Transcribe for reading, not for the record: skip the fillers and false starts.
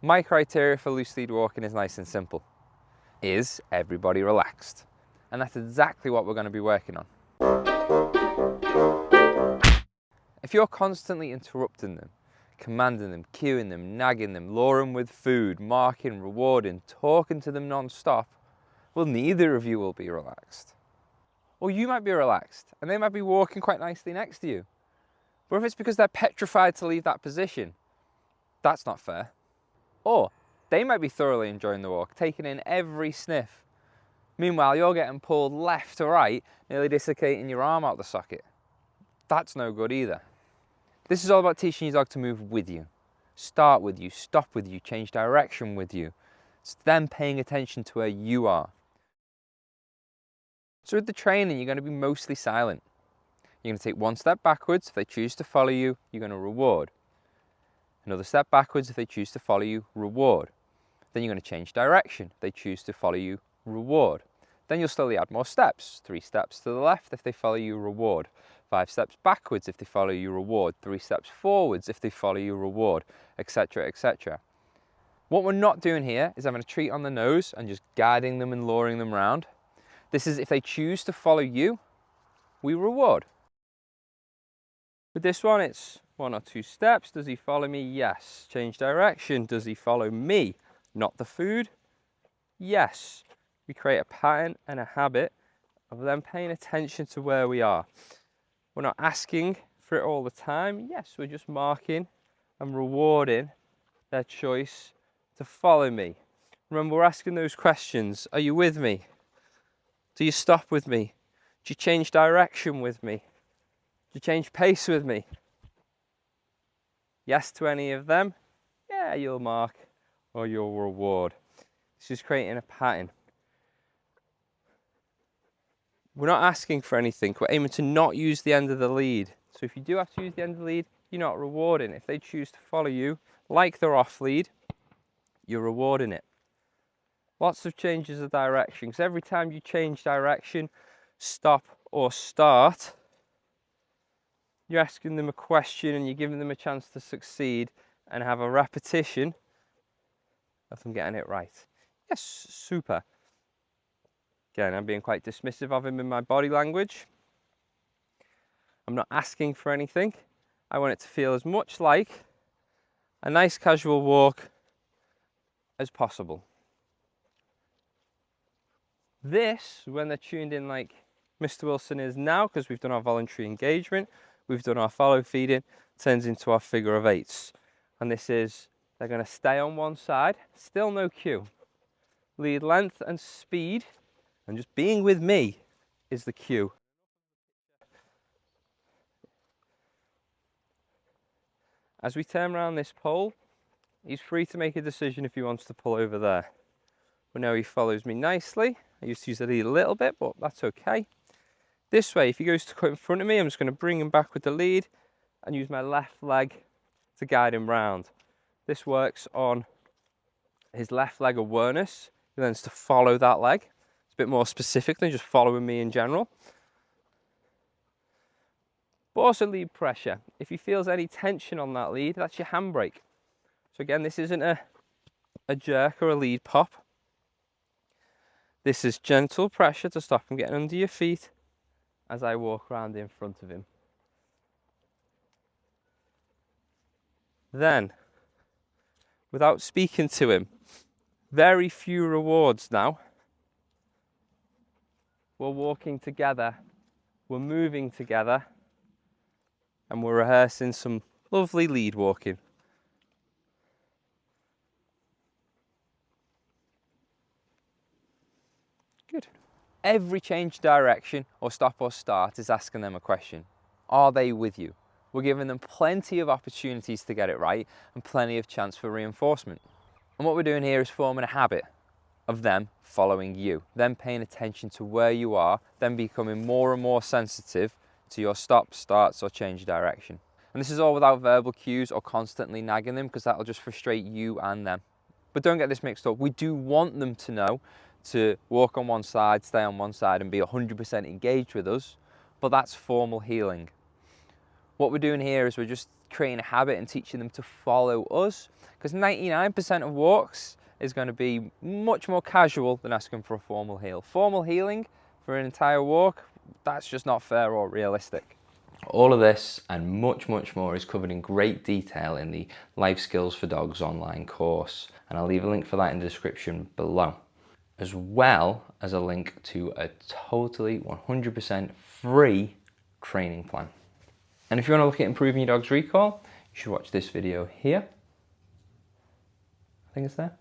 My criteria for loose lead walking is nice and simple. Is everybody relaxed? And that's exactly what we're going to be working on. If you're constantly interrupting them, commanding them, cueing them, nagging them, luring with food, marking, rewarding, talking to them non-stop, well, neither of you will be relaxed. Or you might be relaxed and they might be walking quite nicely next to you. But if it's because they're petrified to leave that position, that's not fair. Or they might be thoroughly enjoying the walk, taking in every sniff. Meanwhile, you're getting pulled left to right, nearly dislocating your arm out the socket. That's no good either. This is all about teaching your dog to move with you. Start with you, stop with you, change direction with you. It's them paying attention to where you are. So with the training, you're going to be mostly silent. You're going to take one step backwards. If they choose to follow you, you're going to reward. Another step backwards. If they choose to follow you, reward. Then you're going to change direction. If they choose to follow you, reward. Then you'll slowly add more steps. 3 steps to the left if they follow you, reward. 5 steps backwards if they follow you, reward. 3 steps forwards if they follow you, reward, etc., etc. What we're not doing here is having a treat on the nose and just guiding them and luring them around. This is if they choose to follow you, we reward. With this one, it's 1 or 2 steps. Does he follow me? Yes. Change direction. Does he follow me? Not the food? Yes. We create a pattern and a habit of them paying attention to where we are. We're not asking for it all the time. Yes, we're just marking and rewarding their choice to follow me. Remember, we're asking those questions. Are you with me? Do you stop with me? Do you change direction with me? Do you change pace with me? Yes to any of them? Yeah, you'll mark or you'll reward. This is creating a pattern. We're not asking for anything. We're aiming to not use the end of the lead. So if you do have to use the end of the lead, you're not rewarding. If they choose to follow you, like they're off lead, you're rewarding it. Lots of changes of direction. Because every time you change direction, stop or start, you're asking them a question and you're giving them a chance to succeed and have a repetition of them getting it right. Yes, super. Again, I'm being quite dismissive of him in my body language. I'm not asking for anything. I want it to feel as much like a nice casual walk as possible. This, when they're tuned in like Mr. Wilson is now, because we've done our voluntary engagement, we've done our follow feeding, turns into our figure of 8s. And this is, they're going to stay on one side, still no cue. Lead length and speed, and just being with me is the cue. As we turn around this pole, he's free to make a decision if he wants to pull over there. But now he follows me nicely. I used to use the lead a little bit, but that's okay. This way, if he goes to cut in front of me, I'm just going to bring him back with the lead and use my left leg to guide him round. This works on his left leg awareness. He learns to follow that leg. It's a bit more specific than just following me in general. But also lead pressure. If he feels any tension on that lead, that's your handbrake. So again, this isn't a jerk or a lead pop. This is gentle pressure to stop him getting under your feet as I walk around in front of him. Then, without speaking to him, very few rewards now. We're walking together, we're moving together, and we're rehearsing some lovely lead walking. Good. Every change direction or stop or start is asking them a question. Are they with you? We're giving them plenty of opportunities to get it right and plenty of chance for reinforcement. And what we're doing here is forming a habit of them following you, them paying attention to where you are, them becoming more and more sensitive to your stops, starts or change direction. And this is all without verbal cues or constantly nagging them, because that'll just frustrate you and them. But don't get this mixed up. We do want them to know to walk on one side, stay on one side and be 100% engaged with us, but that's formal healing. What we're doing here is we're just creating a habit and teaching them to follow us, because 99% of walks is going to be much more casual than asking for a formal heel. Formal heeling for an entire walk, that's just not fair or realistic. All of this and much more is covered in great detail in the Life Skills for Dogs online course, and I'll leave a link for that in the description below, as well as a link to a totally 100% free training plan. And if you want to look at improving your dog's recall, you should watch this video here. I think it's there.